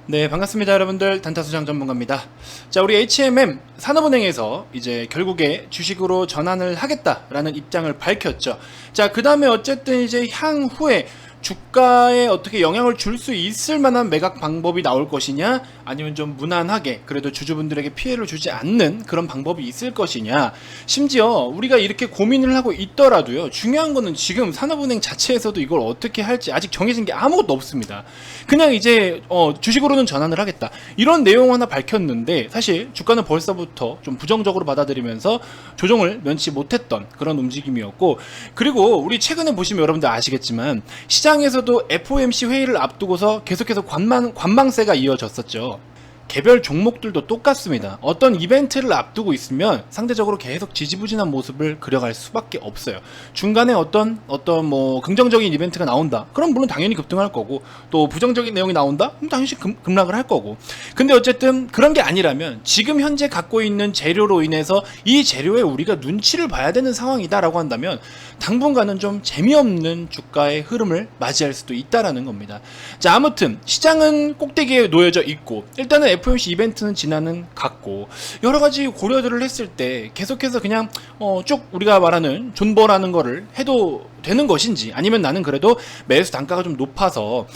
네, 반갑습니다, 여러분들. 단타수장 전문가입니다. 자, 우리 HMM 산업은행에서 이제 결국에 주식으로 전환을 하겠다라는 입장을 밝혔죠. 자, 그 다음에 어쨌든 이제 향후에 주가에 어떻게 영향을 줄 수 있을 만한 매각 방법이 나올 것이냐, 아니면 좀 무난하게 그래도 주주분들에게 피해를 주지 않는 그런 방법이 있을 것이냐. 심지어 우리가 이렇게 고민을 하고 있더라도요, 중요한 거는 지금 산업은행 자체에서도 이걸 어떻게 할지 아직 정해진 게 아무것도 없습니다. 그냥 이제 주식으로는 전환을 하겠다, 이런 내용 하나 밝혔는데, 사실 주가는 벌써부터 좀 부정적으로 받아들이면서 조정을 면치 못했던 그런 움직임이었고, 그리고 우리 최근에 보시면 여러분들 아시겠지만 시장에서도 FOMC 회의를 앞두고서 계속해서 관망세가 이어졌었죠. 개별 종목들도 똑같습니다. 어떤 이벤트를 앞두고 있으면 상대적으로 계속 지지부진한 모습을 그려갈 수밖에 없어요. 중간에 어떤 뭐 긍정적인 이벤트가 나온다, 그럼 물론 당연히 급등할 거고, 또 부정적인 내용이 나온다, 그럼 당연히 급락을 할 거고. 근데 어쨌든 그런 게 아니라면 지금 현재 갖고 있는 재료로 인해서 이 재료에 우리가 눈치를 봐야 되는 상황이다라고 한다면 당분간은 좀 재미없는 주가의 흐름을 맞이할 수도 있다라는 겁니다. 자, 아무튼 시장은 꼭대기에 놓여져 있고, 일단은 FOMC 이벤트는 지나는 같고, 여러 가지 고려들을 했을 때 계속해서 그냥 쭉 우리가 말하는 존버라는 거를 해도 되는 것인지, 아니면 나는 그래도 매수 단가가 좀 높아서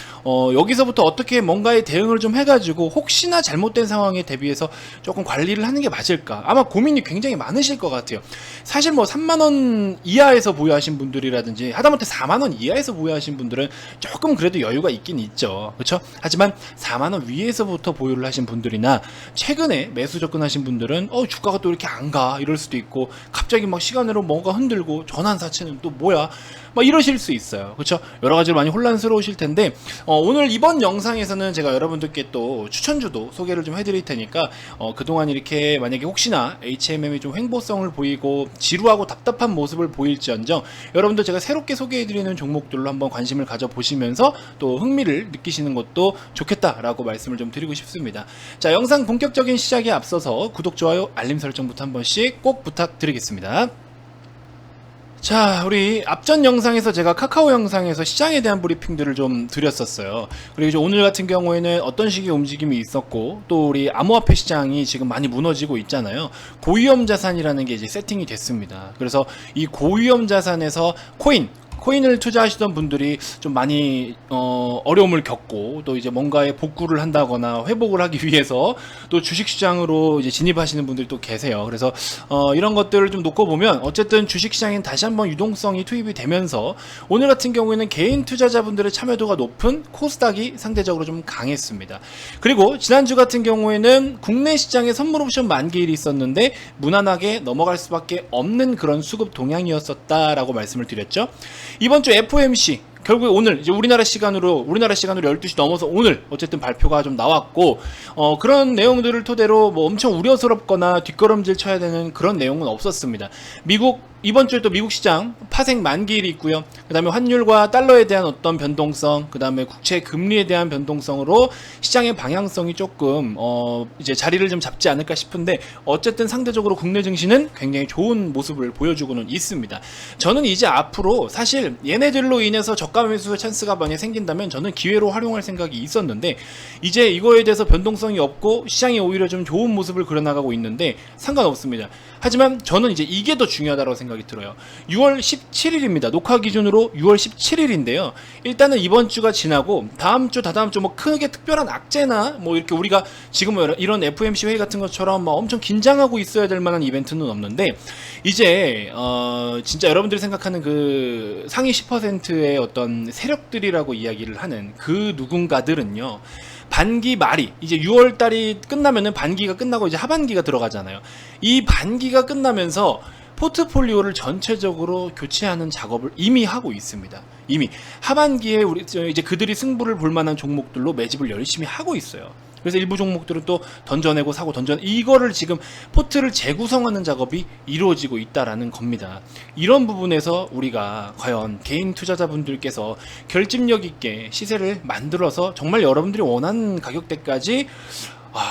여기서부터 어떻게 뭔가에 대응을 좀 해가지고 혹시나 잘못된 상황에 대비해서 조금 관리를 하는 게 맞을까, 아마 고민이 굉장히 많으실 것 같아요. 사실 뭐 3만원 이하에서 보유하신 분들이라든지 하다못해 4만원 이하에서 보유하신 분들은 조금 그래도 여유가 있긴 있죠, 그렇죠? 하지만 4만원 위에서부터 보유를 하신 분들이나 최근에 매수 접근하신 분들은 주가가 또 이렇게 안 가, 이럴 수도 있고, 갑자기 막 시간으로 뭔가 흔들고 전환 사채는 또 뭐야, 막 이러실 수 있어요, 그렇죠? 여러 가지로 많이 혼란스러우실 텐데, 오늘 이번 영상에서는 제가 여러분들께 또 추천주도 소개를 좀 해드릴 테니까, 그동안 이렇게 만약에 혹시나 HMM이 좀 횡보성을 보이고 지루하고 답답한 모습을 보일지언정, 여러분들 제가 새롭게 소개해드리는 종목들로 한번 관심을 가져보시면서 또 흥미를 느끼시는 것도 좋겠다라고 말씀을 좀 드리고 싶습니다. 자, 영상 본격적인 시작에 앞서서 구독, 좋아요, 알림 설정부터 한 번씩 꼭 부탁드리겠습니다. 자, 우리 앞전 영상에서 제가 카카오 영상에서 시장에 대한 브리핑들을 좀 드렸었어요. 그리고 이제 오늘 같은 경우에는 어떤 식의 움직임이 있었고, 또 우리 암호화폐 시장이 지금 많이 무너지고 있잖아요. 고위험 자산이라는 게 이제 세팅이 됐습니다. 그래서 이 고위험 자산에서 코인을 투자하시던 분들이 좀 많이 어려움을 겪고, 또 이제 뭔가에 복구를 한다거나 회복을 하기 위해서 또 주식시장으로 이제 진입하시는 분들이 또 계세요. 그래서 이런 것들을 좀 놓고 보면 어쨌든 주식시장엔 다시 한번 유동성이 투입이 되면서 오늘 같은 경우에는 개인 투자자분들의 참여도가 높은 코스닥이 상대적으로 좀 강했습니다. 그리고 지난주 같은 경우에는 국내 시장에 선물 옵션 만기일이 있었는데 무난하게 넘어갈 수밖에 없는 그런 수급 동향이었었다라고 말씀을 드렸죠. 이번 주 FOMC 결국에 오늘 이제 우리나라 시간으로 12시 넘어서 오늘 어쨌든 발표가 좀 나왔고, 그런 내용들을 토대로 뭐 엄청 우려스럽거나 뒷걸음질 쳐야 되는 그런 내용은 없었습니다. 이번 주에 또 미국 시장 파생 만기일이 있고요. 그 다음에 환율과 달러에 대한 어떤 변동성, 그 다음에 국채 금리에 대한 변동성으로 시장의 방향성이 조금 이제 자리를 좀 잡지 않을까 싶은데, 어쨌든 상대적으로 국내 증시는 굉장히 좋은 모습을 보여주고는 있습니다. 저는 이제 앞으로 사실 얘네들로 인해서 저가 매수 찬스가 많이 생긴다면 저는 기회로 활용할 생각이 있었는데, 이제 이거에 대해서 변동성이 없고 시장이 오히려 좀 좋은 모습을 그려나가고 있는데 상관없습니다. 하지만 저는 이제 이게 더 중요하다고 생각이 들어요. 6월 17일입니다. 녹화 기준으로 6월 17일인데요. 일단은 이번 주가 지나고 다음 주, 다다음 주 뭐 크게 특별한 악재나 뭐 이렇게 우리가 지금 이런 FOMC 회의 같은 것처럼 막 엄청 긴장하고 있어야 될 만한 이벤트는 없는데, 이제 진짜 여러분들이 생각하는 그 상위 10%의 어떤 세력들이라고 이야기를 하는 그 누군가들은요, 반기 말이 이제 6월달이 끝나면은 반기가 끝나고 이제 하반기가 들어가잖아요. 이 반기가 끝나면서 포트폴리오를 전체적으로 교체하는 작업을 이미 하고 있습니다. 이미 하반기에 이제 그들이 승부를 볼 만한 종목들로 매집을 열심히 하고 있어요. 그래서 일부 종목들은 또 던져내고 사고 이거를 지금 포트를 재구성하는 작업이 이루어지고 있다라는 겁니다. 이런 부분에서 우리가 과연 개인 투자자분들께서 결집력 있게 시세를 만들어서 정말 여러분들이 원하는 가격대까지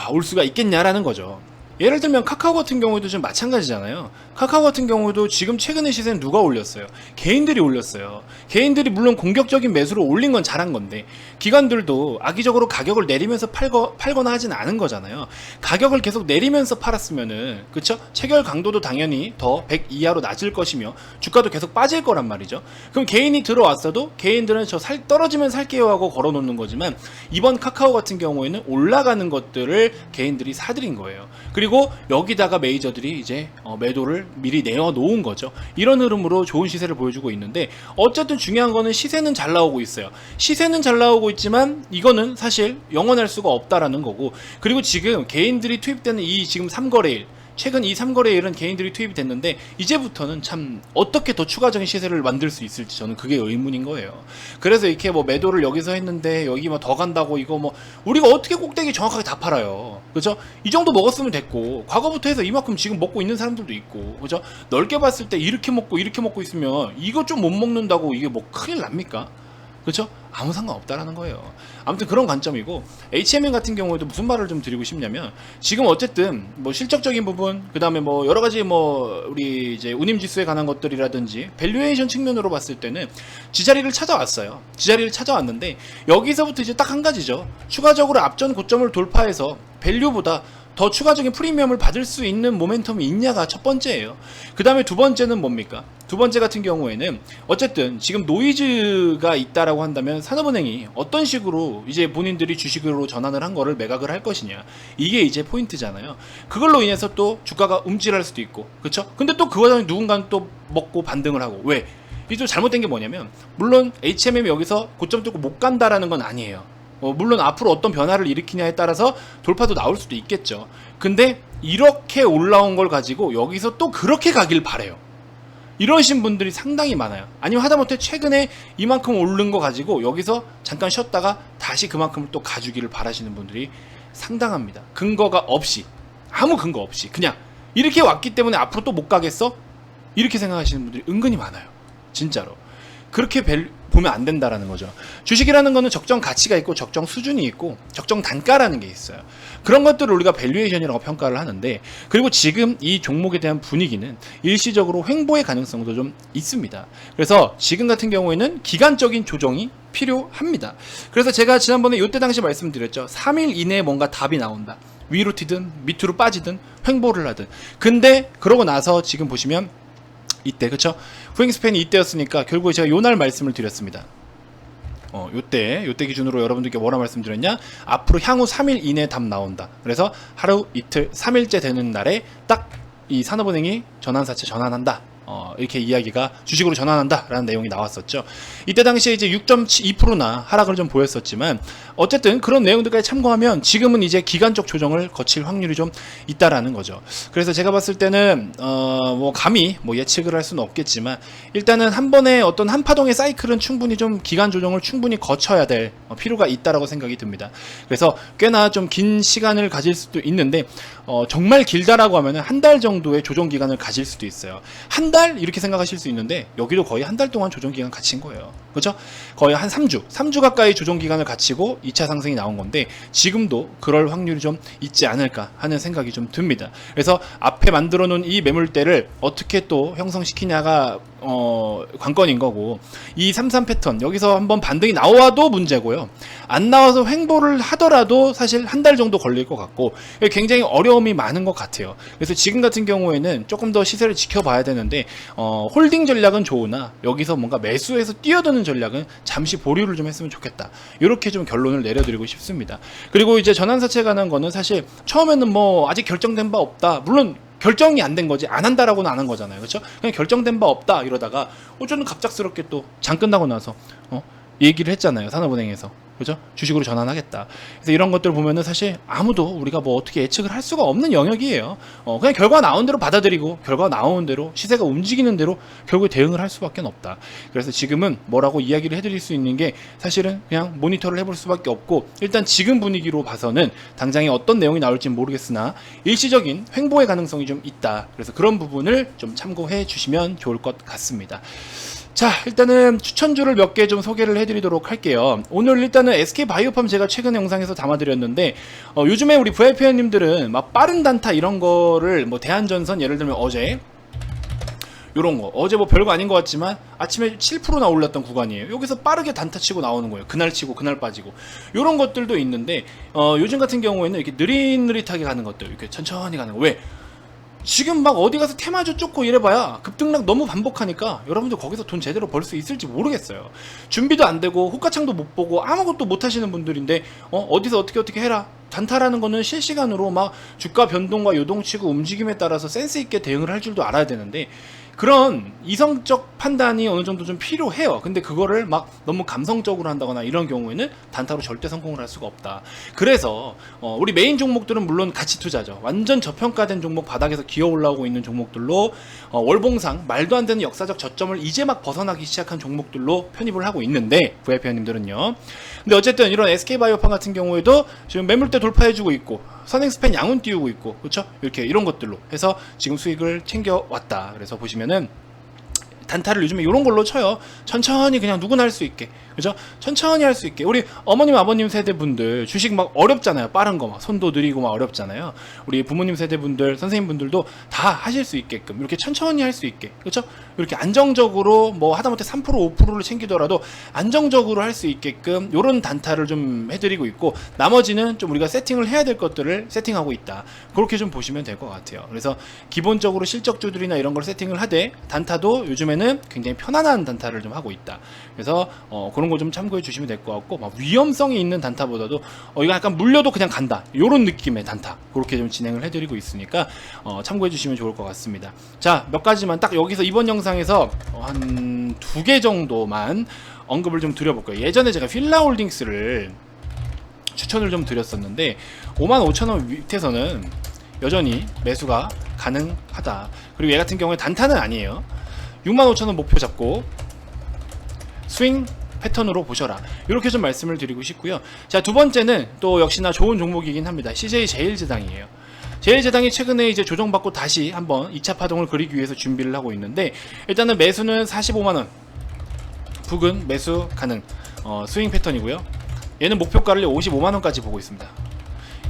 올 수가 있겠냐라는 거죠. 예를 들면 카카오 같은 경우에도 좀 마찬가지잖아요. 카카오 같은 경우도 지금 최근에 시세는 누가 올렸어요? 개인들이 올렸어요. 개인들이 물론 공격적인 매수로 올린 건 잘한 건데 기관들도 악의적으로 가격을 내리면서 팔거나 하진 않은 거잖아요. 가격을 계속 내리면서 팔았으면은 그쵸? 체결 강도도 당연히 더 100 이하로 낮을 것이며 주가도 계속 빠질 거란 말이죠. 그럼 개인이 들어왔어도 개인들은 저 떨어지면 살게요 하고 걸어놓는 거지만 이번 카카오 같은 경우에는 올라가는 것들을 개인들이 사들인 거예요. 그리고 여기다가 메이저들이 이제 매도를 미리 내어 놓은 거죠. 이런 흐름으로 좋은 시세를 보여주고 있는데 어쨌든 중요한 거는 시세는 잘 나오고 있어요. 시세는 잘 나오고 있지만 이거는 사실 영원할 수가 없다라는 거고, 그리고 지금 개인들이 투입되는 이 지금 3거래일, 최근 이 3거래일은 개인들이 투입이 됐는데 이제부터는 참 어떻게 더 추가적인 시세를 만들 수 있을지 저는 그게 의문인 거예요. 그래서 이렇게 뭐 매도를 여기서 했는데 여기 뭐 더 간다고 이거 뭐 우리가 어떻게 꼭대기 정확하게 다 팔아요. 그죠? 이 정도 먹었으면 됐고 과거부터 해서 이만큼 지금 먹고 있는 사람들도 있고, 그죠? 넓게 봤을 때 이렇게 먹고 있으면 이거 좀 못 먹는다고 이게 뭐 큰일 납니까? 그렇죠? 아무 상관없다라는 거예요. 아무튼 그런 관점이고, HMM 같은 경우에도 무슨 말을 좀 드리고 싶냐면 지금 어쨌든 뭐 실적적인 부분, 그 다음에 뭐 여러 가지 뭐 우리 이제 운임지수에 관한 것들이라든지 밸류에이션 측면으로 봤을 때는 지자리를 찾아왔어요. 지자리를 찾아왔는데 여기서부터 이제 딱 한 가지죠. 추가적으로 앞전 고점을 돌파해서 밸류보다 더 추가적인 프리미엄을 받을 수 있는 모멘텀이 있냐가 첫 번째예요. 그 다음에 두 번째는 뭡니까? 두 번째 같은 경우에는 어쨌든 지금 노이즈가 있다라고 한다면 산업은행이 어떤 식으로 이제 본인들이 주식으로 전환을 한 거를 매각을 할 것이냐, 이게 이제 포인트잖아요. 그걸로 인해서 또 주가가 움찔할 수도 있고, 그쵸? 근데 또 그 과정에 누군가는 또 먹고 반등을 하고. 왜? 이게 좀 잘못된 게 뭐냐면, 물론 HMM이 여기서 고점 뚫고 못 간다라는 건 아니에요. 물론 앞으로 어떤 변화를 일으키냐에 따라서 돌파도 나올 수도 있겠죠. 근데 이렇게 올라온 걸 가지고 여기서 또 그렇게 가길 바래요. 이러신 분들이 상당히 많아요. 아니면 하다못해 최근에 이만큼 오른 거 가지고 여기서 잠깐 쉬었다가 다시 그만큼을 또 가주기를 바라시는 분들이 상당합니다. 근거가 없이, 아무 근거 없이 그냥 이렇게 왔기 때문에 앞으로 또 못 가겠어? 이렇게 생각하시는 분들이 은근히 많아요. 진짜로. 그렇게 보면 안 된다라는 거죠. 주식이라는 거는 적정 가치가 있고 적정 수준이 있고 적정 단가라는 게 있어요. 그런 것들을 우리가 밸류에이션이라고 평가를 하는데, 그리고 지금 이 종목에 대한 분위기는 일시적으로 횡보의 가능성도 좀 있습니다. 그래서 지금 같은 경우에는 기간적인 조정이 필요합니다. 그래서 제가 지난번에 이때 당시 말씀드렸죠. 3일 이내에 뭔가 답이 나온다. 위로 튀든 밑으로 빠지든 횡보를 하든. 근데 그러고 나서 지금 보시면 이때, 그쵸? 후행스팬이 이때였으니까 결국에 제가 요날 말씀을 드렸습니다. 요때 기준으로 여러분들께 뭐라 말씀드렸냐? 앞으로 향후 3일 이내에 답 나온다. 그래서 하루, 이틀, 3일째 되는 날에 딱 이 산업은행이 전환사채 전환한다. 이렇게 이야기가 주식으로 전환한다라는 내용이 나왔었죠. 이때 당시에 이제 6.2%나 하락을 좀 보였었지만 어쨌든 그런 내용들까지 참고하면 지금은 이제 기간적 조정을 거칠 확률이 좀 있다라는 거죠. 그래서 제가 봤을 때는 뭐 감히 뭐 예측을 할 수는 없겠지만 일단은 한 번에 어떤 한 파동의 사이클은 충분히 좀 기간 조정을 충분히 거쳐야 될 필요가 있다라고 생각이 듭니다. 그래서 꽤나 좀 긴 시간을 가질 수도 있는데 정말 길다라고 하면은 한 달 정도의 조정 기간을 가질 수도 있어요. 한 달 이렇게 생각하실 수 있는데 여기도 거의 한 달 동안 조정 기간 갇힌 거예요. 그렇죠? 거의 한 3주 가까이 조정 기간을 갇히고 2차 상승이 나온 건데 지금도 그럴 확률이 좀 있지 않을까 하는 생각이 좀 듭니다. 그래서 앞에 만들어 놓은 이 매물대를 어떻게 또 형성시키냐가 관건인 거고, 이 33 패턴 여기서 한번 반등이 나와도 문제고요. 안 나와서 횡보를 하더라도 사실 한 달 정도 걸릴 것 같고 굉장히 어려움이 많은 것 같아요. 그래서 지금 같은 경우에는 조금 더 시세를 지켜봐야 되는데 홀딩 전략은 좋으나 여기서 뭔가 매수해서 뛰어드는 전략은 잠시 보류를 좀 했으면 좋겠다. 이렇게 좀 결론을 내려드리고 싶습니다. 그리고 이제 전환사채 관한 거는 사실 처음에는 뭐 아직 결정된 바 없다. 물론 결정이 안 된 거지, 안 한다라고는 안 한 거잖아요. 그렇죠? 그냥 결정된 바 없다 이러다가 어쩌면 갑작스럽게 또 장 끝나고 나서 얘기를 했잖아요. 산업은행에서. 그죠? 주식으로 전환하겠다. 그래서 이런 것들 보면은 사실 아무도 우리가 뭐 어떻게 예측을 할 수가 없는 영역이에요. 그냥 결과 나온 대로 받아들이고 결과 나온 대로 시세가 움직이는 대로 결국에 대응을 할 수밖에 없다. 그래서 지금은 뭐라고 이야기를 해드릴 수 있는 게 사실은 그냥 모니터를 해볼 수밖에 없고, 일단 지금 분위기로 봐서는 당장에 어떤 내용이 나올지는 모르겠으나 일시적인 횡보의 가능성이 좀 있다. 그래서 그런 부분을 좀 참고해 주시면 좋을 것 같습니다. 자, 일단은 추천주를 몇 개 좀 소개를 해드리도록 할게요. 오늘 일단은 SK바이오팜 제가 최근 영상에서 담아드렸는데, 요즘에 우리 VIP 회원님들은 막 빠른 단타 이런 거를 뭐 대한전선 예를 들면 어제 요런 거 어제 뭐 별거 아닌 것 같지만 아침에 7%나 올랐던 구간이에요. 여기서 빠르게 단타 치고 나오는 거예요. 그날 치고 그날 빠지고 요런 것들도 있는데, 요즘 같은 경우에는 이렇게 느릿느릿하게 가는 것들, 이렇게 천천히 가는 거. 왜? 지금 막 어디 가서 테마주 쫓고 이래봐야 급등락 너무 반복하니까 여러분들 거기서 돈 제대로 벌 수 있을지 모르겠어요. 준비도 안 되고 호가창도 못 보고 아무것도 못 하시는 분들인데, 어디서 어떻게 해라. 단타라는 거는 실시간으로 막 주가 변동과 요동치고 움직임에 따라서 센스 있게 대응을 할 줄도 알아야 되는데, 그런 이성적 판단이 어느 정도 좀 필요해요. 근데 그거를 막 너무 감성적으로 한다거나 이런 경우에는 단타로 절대 성공을 할 수가 없다. 그래서 우리 메인 종목들은 물론 가치 투자죠. 완전 저평가된 종목, 바닥에서 기어 올라오고 있는 종목들로 월봉상 말도 안 되는 역사적 저점을 이제 막 벗어나기 시작한 종목들로 편입을 하고 있는데, VIP원님들은요. 근데 어쨌든 이런 SK바이오팜 같은 경우에도 지금 매물대 돌파해주고 있고 선행스팬 양운 띄우고 있고, 그렇죠? 이렇게 이런 것들로 해서 지금 수익을 챙겨왔다. 그래서 보시면은 단타를 요즘에 이런 걸로 쳐요. 천천히 그냥 누구나 할 수 있게, 그죠? 천천히 할 수 있게. 우리 어머님 아버님 세대분들 주식 막 어렵잖아요. 빠른 거 막 손도 느리고 막 어렵잖아요. 우리 부모님 세대분들, 선생님분들도 다 하실 수 있게끔 이렇게 천천히 할 수 있게, 그렇죠? 이렇게 안정적으로 뭐 하다못해 3% 5%를 챙기더라도 안정적으로 할 수 있게끔 요런 단타를 좀 해드리고 있고, 나머지는 좀 우리가 세팅을 해야 될 것들을 세팅하고 있다. 그렇게 좀 보시면 될 것 같아요. 그래서 기본적으로 실적주들이나 이런 걸 세팅을 하되, 단타도 요즘에는 굉장히 편안한 단타를 좀 하고 있다. 그래서 그런 거 좀 참고해 주시면 될 것 같고, 막 위험성이 있는 단타보다도 이거 약간 물려도 그냥 간다, 요런 느낌의 단타, 그렇게 좀 진행을 해드리고 있으니까 참고해 주시면 좋을 것 같습니다. 자, 몇 가지만 딱 여기서 이번 영상에서 한 2개 정도만 언급을 좀 드려볼게요. 예전에 제가 필라홀딩스를 추천을 좀 드렸었는데 55,000원 밑에서는 여전히 매수가 가능하다. 그리고 얘 같은 경우에 단타는 아니에요. 65,000원 목표 잡고 스윙 패턴으로 보셔라, 이렇게 좀 말씀을 드리고 싶고요. 자, 두 번째는 또 역시나 좋은 종목이긴 합니다. CJ 제일제당이에요. 제일제당이 최근에 이제 조정받고 다시 한번 2차 파동을 그리기 위해서 준비를 하고 있는데, 일단은 매수는 45만원 부근 매수 가능, 스윙 패턴이고요. 얘는 목표가를 55만원까지 보고 있습니다.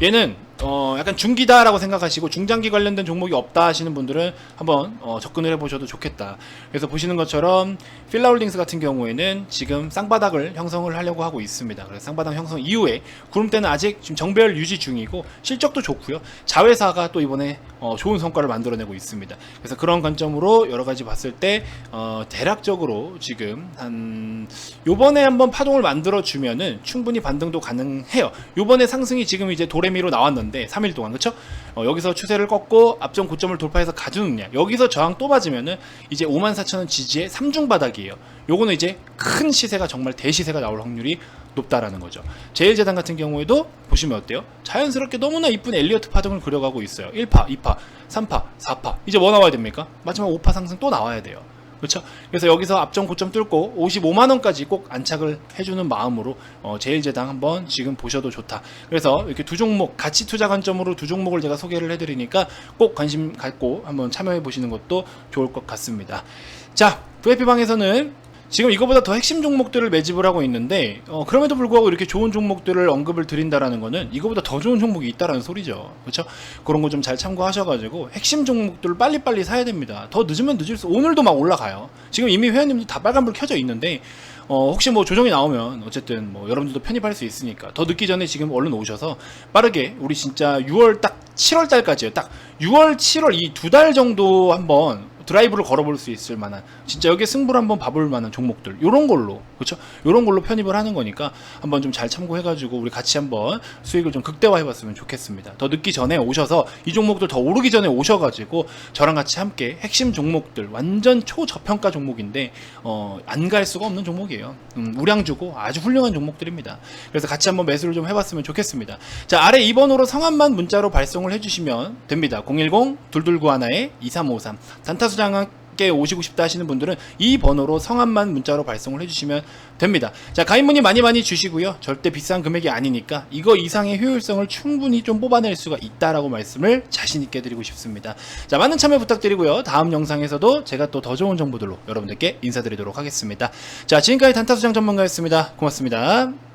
얘는 약간 중기다라고 생각하시고 중장기 관련된 종목이 없다 하시는 분들은 한번 접근을 해보셔도 좋겠다. 그래서 보시는 것처럼 필라홀딩스 같은 경우에는 지금 쌍바닥을 형성을 하려고 하고 있습니다. 그래서 쌍바닥 형성 이후에 구름대는 아직 지금 정배열 유지 중이고 실적도 좋고요. 자회사가 또 이번에 좋은 성과를 만들어내고 있습니다. 그래서 그런 관점으로 여러 가지 봤을 때 대략적으로 지금 한 요번에 한번 파동을 만들어 주면은 충분히 반등도 가능해요. 요번에 상승이 지금 이제 도레미로 나왔는데 3일 동안, 그쵸? 여기서 추세를 꺾고 앞전 고점을 돌파해서 가주느냐, 여기서 저항 또 맞으면은 이제 54,000원 지지의 3중 바닥이에요. 요거는 이제 큰 시세가, 정말 대시세가 나올 확률이 높다라는 거죠. 제일제당 같은 경우에도 보시면 어때요? 자연스럽게 너무나 이쁜 엘리어트 파동을 그려가고 있어요. 1파, 2파, 3파, 4파. 이제 뭐 나와야 됩니까? 마지막 5파 상승 또 나와야 돼요. 그렇죠? 그래서 여기서 앞전 고점 뚫고 55만원까지 꼭 안착을 해주는 마음으로 제일제당 한번 지금 보셔도 좋다. 그래서 이렇게 두 종목, 가치 투자 관점으로 두 종목을 제가 소개를 해드리니까 꼭 관심 갖고 한번 참여해 보시는 것도 좋을 것 같습니다. 자, VIP방에서는 지금 이거보다 더 핵심 종목들을 매집을 하고 있는데, 그럼에도 불구하고 이렇게 좋은 종목들을 언급을 드린다라는 거는 이거보다 더 좋은 종목이 있다라는 소리죠. 그렇죠? 그런 거 좀 잘 참고하셔가지고 핵심 종목들을 빨리빨리 사야 됩니다. 더 늦으면 늦을수록 오늘도 막 올라가요. 지금 이미 회원님도 다 빨간불 켜져 있는데, 혹시 뭐 조정이 나오면 어쨌든 뭐 여러분들도 편입할 수 있으니까 더 늦기 전에 지금 얼른 오셔서 빠르게, 우리 진짜 6월 딱 7월 달까지요. 딱 6월, 7월 이 2달 정도 한번 드라이브를 걸어볼 수 있을 만한, 진짜 여기에 승부를 한번 봐볼 만한 종목들, 요런 걸로, 그렇죠? 요런 걸로 편입을 하는 거니까 한번 좀 잘 참고해가지고 우리 같이 한번 수익을 좀 극대화해봤으면 좋겠습니다. 더 늦기 전에 오셔서 이 종목들 더 오르기 전에 오셔가지고 저랑 같이 함께 핵심 종목들, 완전 초저평가 종목인데 안 갈 수가 없는 종목이에요. 우량주고 아주 훌륭한 종목들입니다. 그래서 같이 한번 매수를 좀 해봤으면 좋겠습니다. 자, 아래 2번으로 성함만 문자로 발송을 해주시면 됩니다. 010-2291-2353 단타수 함께 오시고 싶다 하시는 분들은 이 번호로 성함만 문자로 발송을 해주시면 됩니다. 자, 가입 문의 많이 주시고요. 절대 비싼 금액이 아니니까 이거 이상의 효율성을 충분히 좀 뽑아낼 수가 있다라고 말씀을 자신있게 드리고 싶습니다. 자, 많은 참여 부탁드리고요. 다음 영상에서도 제가 또 더 좋은 정보들로 여러분들께 인사드리도록 하겠습니다. 자, 지금까지 단타수장 전문가였습니다. 고맙습니다.